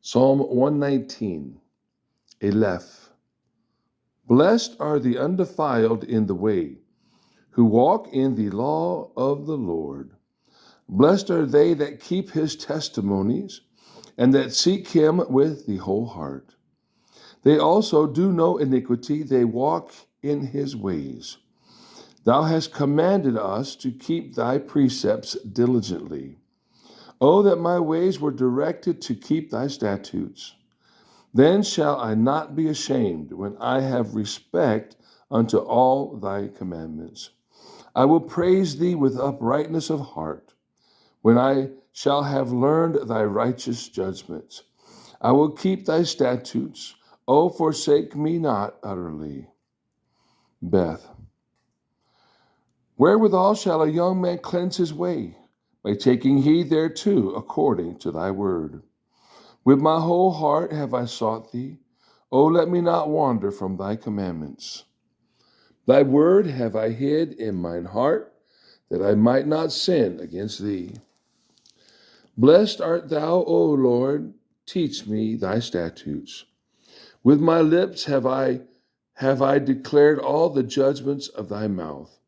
Psalm 119, ALEPH. Blessed are the undefiled in the way, who walk in the law of the Lord. Blessed are they that keep his testimonies, and that seek him with the whole heart. They also do no iniquity, they walk in his ways. Thou hast commanded us to keep thy precepts diligently. Oh, that my ways were directed to keep thy statutes. Then shall I not be ashamed when I have respect unto all thy commandments. I will praise thee with uprightness of heart, when I shall have learned thy righteous judgments. I will keep thy statutes. O forsake me not utterly. Beth. Wherewithal shall a young man cleanse his way? By taking heed thereto according to thy word. With my whole heart have I sought thee. O let me not wander from thy commandments. Thy word have I hid in mine heart, that I might not sin against thee. Blessed art thou, O Lord, teach me thy statutes. With my lips have I declared all the judgments of thy mouth.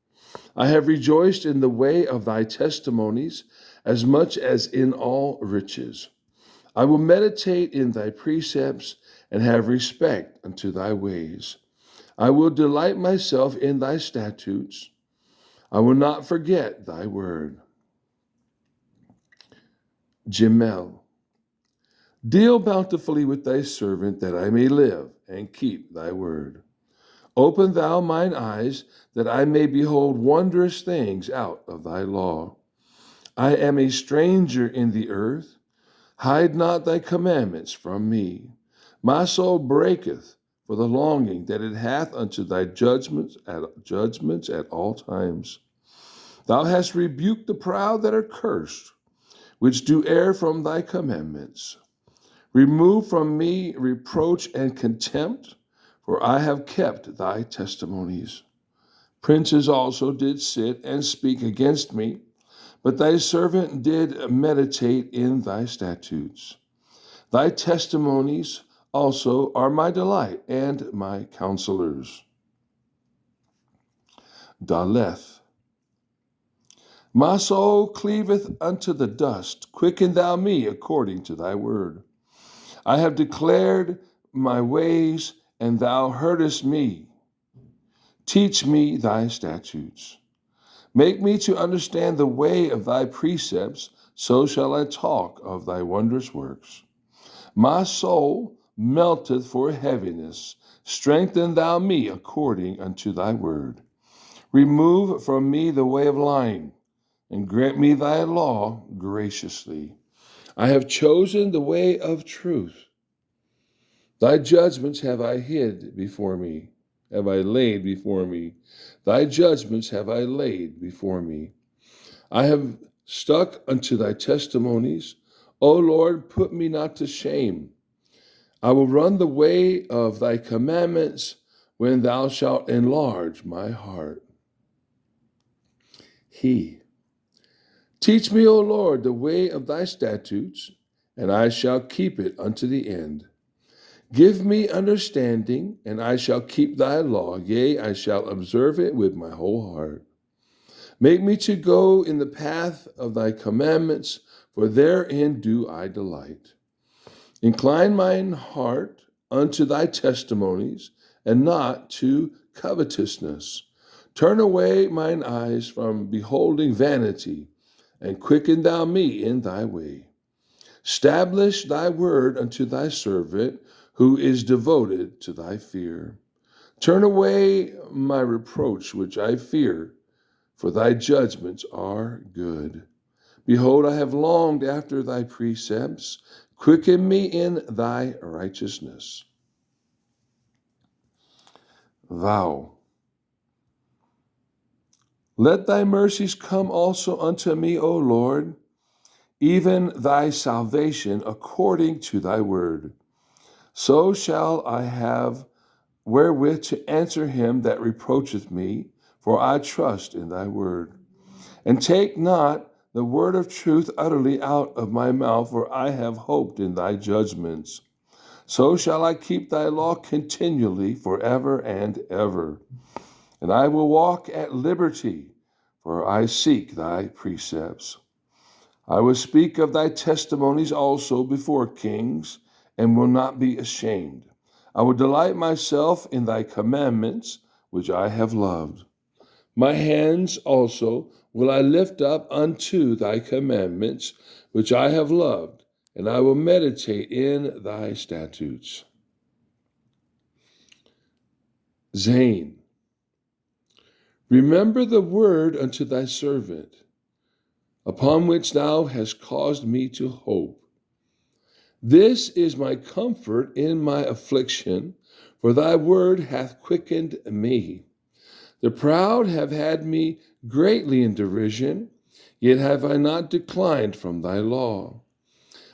I have rejoiced in the way of thy testimonies, as much as in all riches. I will meditate in thy precepts, and have respect unto thy ways. I will delight myself in thy statutes. I will not forget thy word. Jemel. Deal bountifully with thy servant, that I may live and keep thy word. Open thou mine eyes, that I may behold wondrous things out of thy law. I am a stranger in the earth. Hide not thy commandments from me. My soul breaketh for the longing that it hath unto thy judgments at all times. Thou hast rebuked the proud that are cursed, which do err from thy commandments. Remove from me reproach and contempt, for I have kept thy testimonies. Princes also did sit and speak against me, but thy servant did meditate in thy statutes. Thy testimonies also are my delight and my counselors. Daleth. My soul cleaveth unto the dust. Quicken thou me according to thy word. I have declared my ways, and thou heardest me. Teach me thy statutes. Make me to understand the way of thy precepts, so shall I talk of thy wondrous works. My soul melteth for heaviness. Strengthen thou me according unto thy word. Remove from me the way of lying, and grant me thy law graciously. I have chosen the way of truth. Thy judgments have I laid before me. Thy judgments have I laid before me. I have stuck unto thy testimonies. O Lord, put me not to shame. I will run the way of thy commandments when thou shalt enlarge my heart. Teach me, O Lord, the way of thy statutes, and I shall keep it unto the end. Give me understanding, and I shall keep thy law. Yea, I shall observe it with my whole heart. Make me to go in the path of thy commandments, for therein do I delight. Incline mine heart unto thy testimonies, and not to covetousness. Turn away mine eyes from beholding vanity, and quicken thou me in thy way. Establish thy word unto thy servant, who is devoted to thy fear. Turn away my reproach which I fear, for thy judgments are good. Behold, I have longed after thy precepts. Quicken me in thy righteousness. Vow. Let thy mercies come also unto me, O Lord, even thy salvation according to thy word. So shall I have wherewith to answer him that reproacheth me, for I trust in thy word. And take not the word of truth utterly out of my mouth, for I have hoped in thy judgments. So shall I keep thy law continually forever and ever. And I will walk at liberty, for I seek thy precepts. I will speak of thy testimonies also before kings, and will not be ashamed. I will delight myself in thy commandments, which I have loved. My hands also will I lift up unto thy commandments, which I have loved, and I will meditate in thy statutes. Zane, remember the word unto thy servant, upon which thou hast caused me to hope. This is my comfort in my affliction, for thy word hath quickened me. The proud have had me greatly in derision, yet have I not declined from thy law.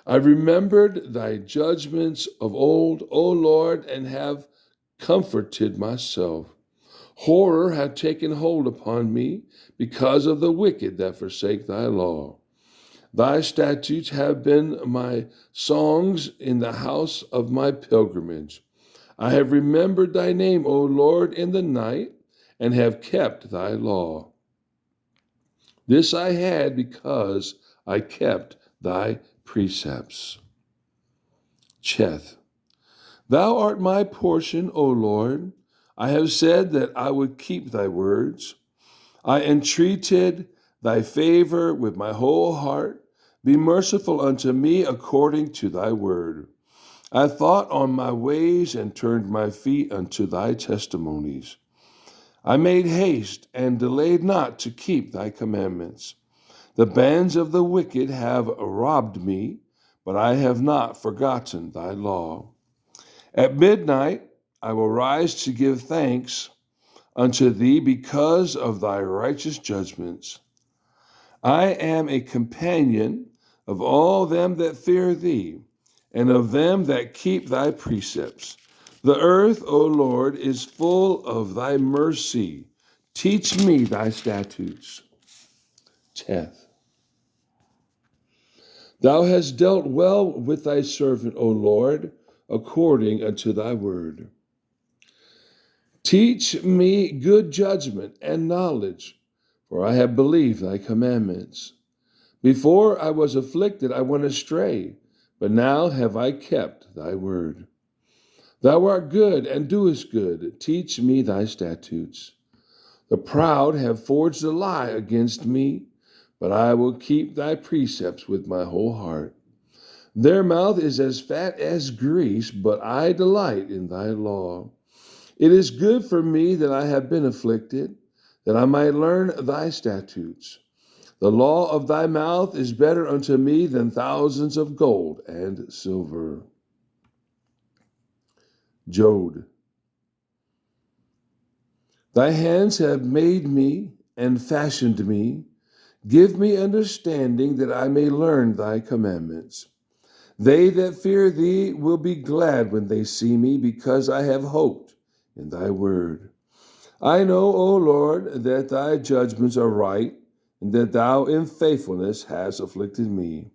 I remembered thy judgments of old, O Lord, and have comforted myself. Horror hath taken hold upon me because of the wicked that forsake thy law. Thy statutes have been my songs in the house of my pilgrimage. I have remembered thy name, O Lord, in the night, and have kept thy law. This I had because I kept thy precepts. Cheth, thou art my portion, O Lord. I have said that I would keep thy words. I entreated thy favor with my whole heart. Be merciful unto me according to thy word. I thought on my ways and turned my feet unto thy testimonies. I made haste and delayed not to keep thy commandments. The bands of the wicked have robbed me, but I have not forgotten thy law. At midnight I will rise to give thanks unto thee because of thy righteous judgments. I am a companion of all them that fear thee, and of them that keep thy precepts. The earth, O Lord, is full of thy mercy. Teach me thy statutes. Teth. Thou hast dealt well with thy servant, O Lord, according unto thy word. Teach me good judgment and knowledge, for I have believed thy commandments. Before I was afflicted, I went astray, but now have I kept thy word. Thou art good and doest good. Teach me thy statutes. The proud have forged a lie against me, but I will keep thy precepts with my whole heart. Their mouth is as fat as grease, but I delight in thy law. It is good for me that I have been afflicted, that I might learn thy statutes. The law of thy mouth is better unto me than thousands of gold and silver. Jod. Thy hands have made me and fashioned me. Give me understanding that I may learn thy commandments. They that fear thee will be glad when they see me, because I have hoped in thy word. I know, O Lord, that thy judgments are right, and that thou in faithfulness hast afflicted me.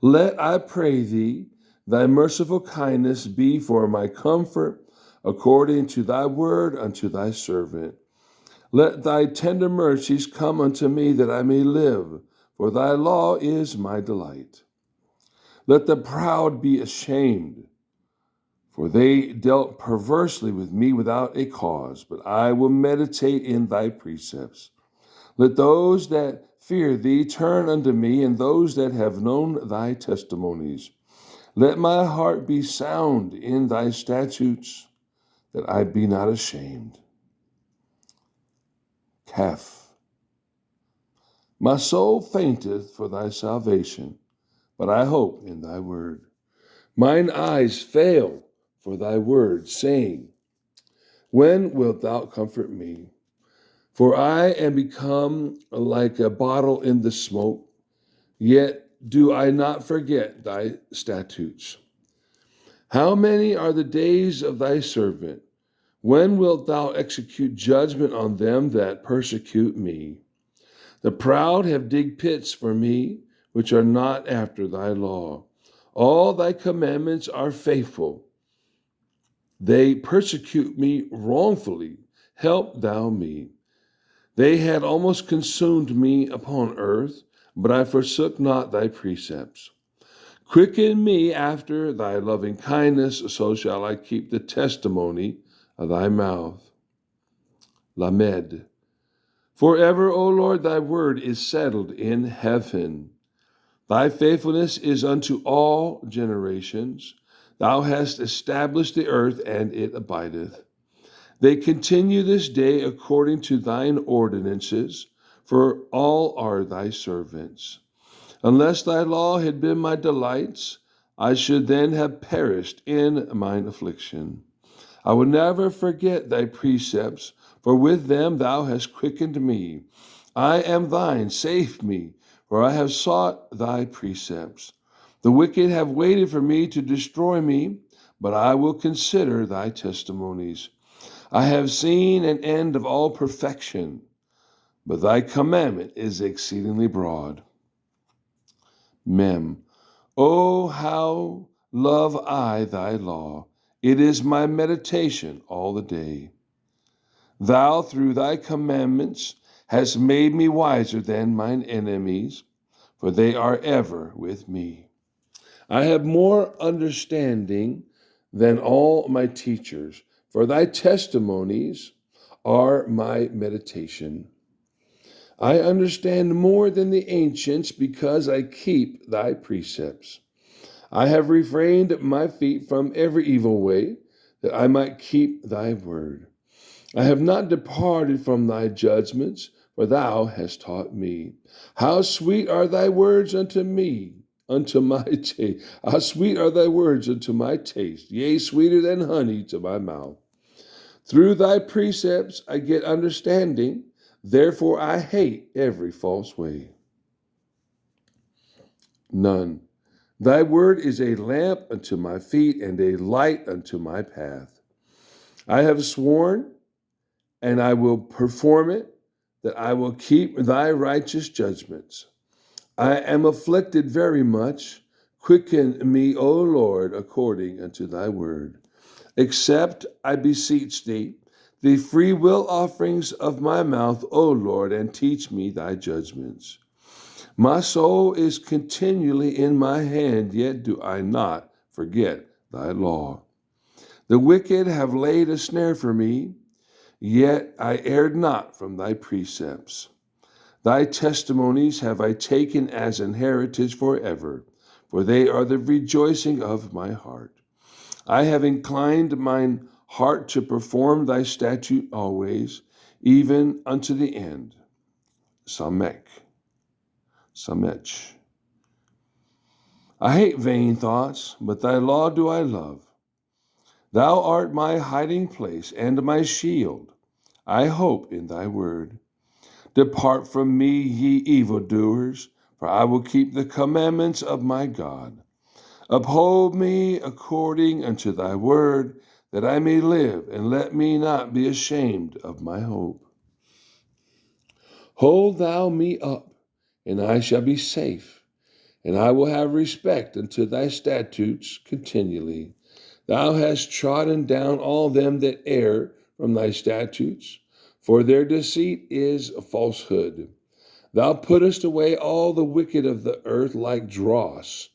Let, I pray thee, thy merciful kindness be for my comfort, according to thy word unto thy servant. Let thy tender mercies come unto me, that I may live, for thy law is my delight. Let the proud be ashamed, for they dealt perversely with me without a cause, but I will meditate in thy precepts. Let those that fear thee turn unto me, and those that have known thy testimonies. Let my heart be sound in thy statutes, that I be not ashamed. Kaf. My soul fainteth for thy salvation, but I hope in thy word. Mine eyes fail for thy word, saying, when wilt thou comfort me? For I am become like a bottle in the smoke, yet do I not forget thy statutes. How many are the days of thy servant? When wilt thou execute judgment on them that persecute me? The proud have digged pits for me, which are not after thy law. All thy commandments are faithful. They persecute me wrongfully. Help thou me. They had almost consumed me upon earth, but I forsook not thy precepts. Quicken me after thy loving kindness, so shall I keep the testimony of thy mouth. Lamed. Forever, O Lord, thy word is settled in heaven. Thy faithfulness is unto all generations. Thou hast established the earth, and it abideth. They continue this day according to thine ordinances, for all are thy servants. Unless thy law had been my delights, I should then have perished in mine affliction. I will never forget thy precepts, for with them thou hast quickened me. I am thine, save me, for I have sought thy precepts. The wicked have waited for me to destroy me, but I will consider thy testimonies. I have seen an end of all perfection, but thy commandment is exceedingly broad. Mem. Oh, how love I thy law! It is my meditation all the day. Thou, through thy commandments, hast made me wiser than mine enemies, for they are ever with me. I have more understanding than all my teachers, for thy testimonies are my meditation. I understand more than the ancients because I keep thy precepts. I have refrained my feet from every evil way, that I might keep thy word. I have not departed from thy judgments, for thou hast taught me. How sweet are thy words unto me, unto my taste. How sweet are thy words unto my taste, yea, sweeter than honey to my mouth. Through thy precepts I get understanding, therefore I hate every false way. None. Thy word is a lamp unto my feet and a light unto my path. I have sworn, and I will perform it, that I will keep thy righteous judgments. I am afflicted very much. Quicken me, O Lord, according unto thy word. Accept, I beseech thee, the free will offerings of my mouth, O Lord, and teach me thy judgments. My soul is continually in my hand, yet do I not forget thy law. The wicked have laid a snare for me, yet I erred not from thy precepts. Thy testimonies have I taken as an heritage forever, for they are the rejoicing of my heart. I have inclined mine heart to perform thy statute always, even unto the end. Samech. I hate vain thoughts, but thy law do I love. Thou art my hiding place and my shield. I hope in thy word. Depart from me, ye evildoers, for I will keep the commandments of my God. Uphold me according unto thy word, that I may live, and let me not be ashamed of my hope. Hold thou me up, and I shall be safe, and I will have respect unto thy statutes continually. Thou hast trodden down all them that err from thy statutes, for their deceit is falsehood. Thou puttest away all the wicked of the earth like dross.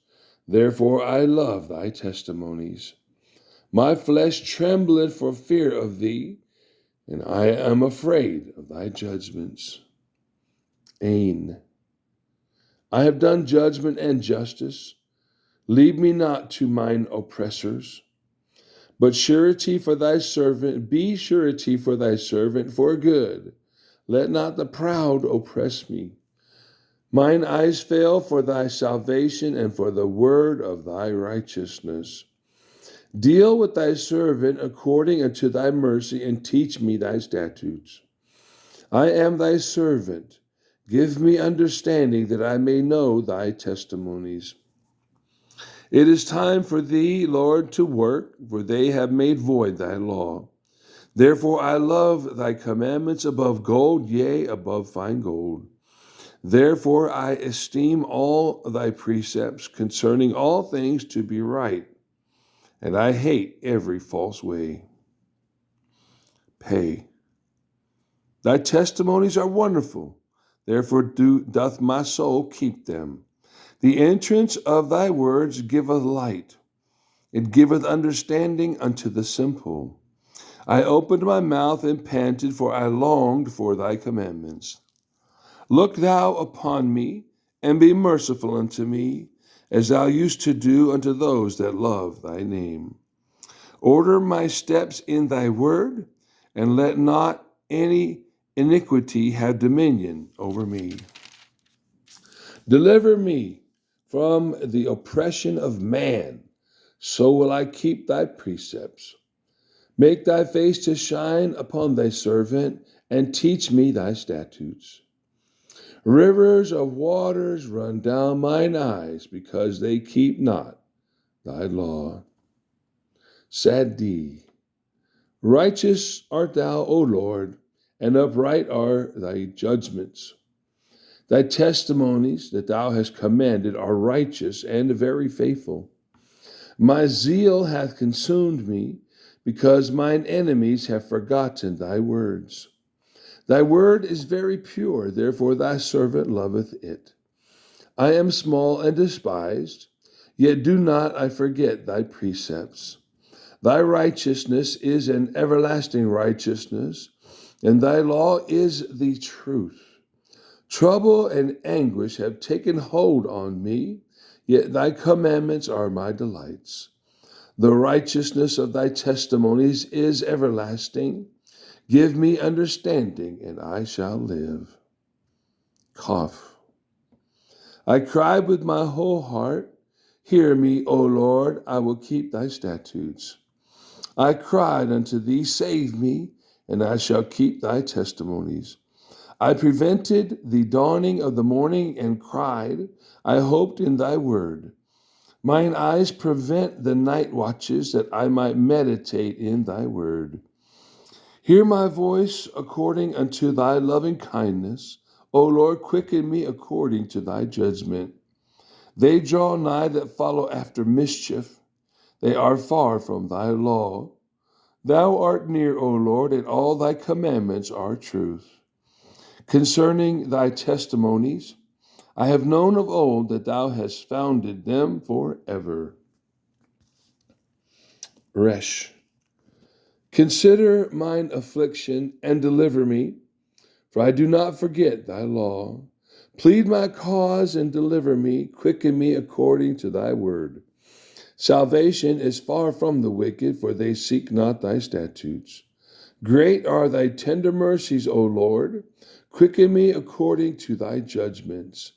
Therefore I love thy testimonies. My flesh trembleth for fear of thee, and I am afraid of thy judgments. Ain. I have done judgment and justice. Leave me not to mine oppressors. But surety for thy servant, be surety for thy servant for good. Let not the proud oppress me. Mine eyes fail for thy salvation and for the word of thy righteousness. Deal with thy servant according unto thy mercy, and teach me thy statutes. I am thy servant. Give me understanding that I may know thy testimonies. It is time for thee, Lord, to work, for they have made void thy law. Therefore I love thy commandments above gold, yea, above fine gold. Therefore I esteem all thy precepts concerning all things to be right, and I hate every false way. Pay. Thy testimonies are wonderful, therefore doth my soul keep them. The entrance of thy words giveth light, it giveth understanding unto the simple. I opened my mouth and panted, for I longed for thy commandments. Look thou upon me, and be merciful unto me, as thou used to do unto those that love thy name. Order my steps in thy word, and let not any iniquity have dominion over me. Deliver me from the oppression of man, so will I keep thy precepts. Make thy face to shine upon thy servant, and teach me thy statutes. Rivers of waters run down mine eyes, because they keep not thy law. Sad. Righteous art thou, O Lord, and upright are thy judgments. Thy testimonies that thou hast commanded are righteous and very faithful. My zeal hath consumed me, because mine enemies have forgotten thy words. Thy word is very pure, therefore thy servant loveth it. I am small and despised, yet do not I forget thy precepts. Thy righteousness is an everlasting righteousness, and thy law is the truth. Trouble and anguish have taken hold on me, yet thy commandments are my delights. The righteousness of thy testimonies is everlasting. Give me understanding, and I shall live. Cough. I cried with my whole heart, hear me, O Lord, I will keep thy statutes. I cried unto thee, save me, and I shall keep thy testimonies. I prevented the dawning of the morning and cried, I hoped in thy word. Mine eyes prevent the night watches, that I might meditate in thy word. Hear my voice according unto thy loving kindness. O Lord, quicken me according to thy judgment. They draw nigh that follow after mischief. They are far from thy law. Thou art near, O Lord, and all thy commandments are truth. Concerning thy testimonies, I have known of old that thou hast founded them forever. Resh. Consider mine affliction and deliver me, for I do not forget thy law. Plead my cause and deliver me, quicken me according to thy word. Salvation is far from the wicked, for they seek not thy statutes. Great are thy tender mercies, O Lord. Quicken me according to thy judgments.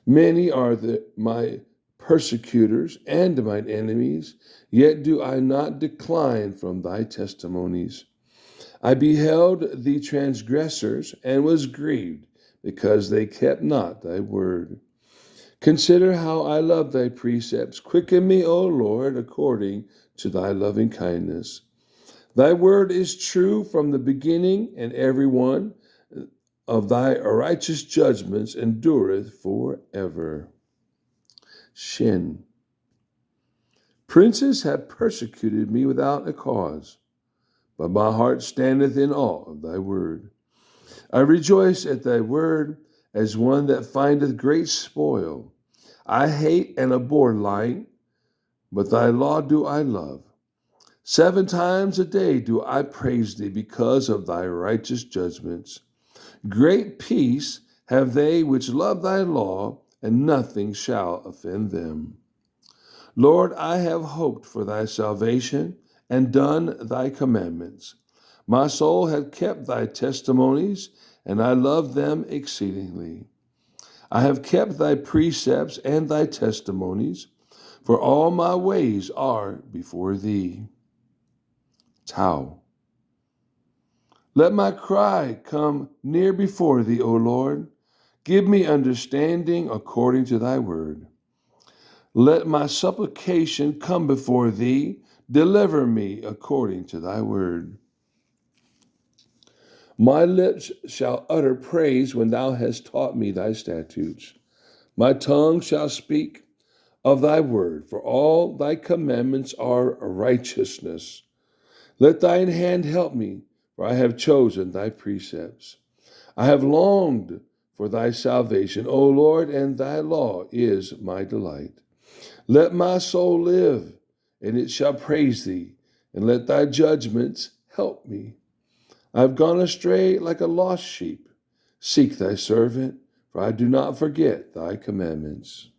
Many are my persecutors and mine enemies, yet do I not decline from thy testimonies. I beheld the transgressors and was grieved, because they kept not thy word. Consider how I love thy precepts. Quicken me, O Lord, according to thy loving kindness. Thy word is true from the beginning, and every one of thy righteous judgments endureth forever. Shin. Princes have persecuted me without a cause, but my heart standeth in awe of thy word. I rejoice at thy word as one that findeth great spoil. I hate and abhor lying, but thy law do I love. 7 times a day do I praise thee because of thy righteous judgments. Great peace have they which love thy law, and nothing shall offend them. Lord, I have hoped for thy salvation and done thy commandments. My soul hath kept thy testimonies, and I love them exceedingly. I have kept thy precepts and thy testimonies, for all my ways are before thee. Tau. Let my cry come near before thee, O Lord. Give me understanding according to thy word. Let my supplication come before thee. Deliver me according to thy word. My lips shall utter praise when thou hast taught me thy statutes. My tongue shall speak of thy word, for all thy commandments are righteousness. Let thine hand help me, for I have chosen thy precepts. I have longed for thy salvation, O Lord, and thy law is my delight. Let my soul live, and it shall praise thee, and let thy judgments help me. I have gone astray like a lost sheep. Seek thy servant, for I do not forget thy commandments.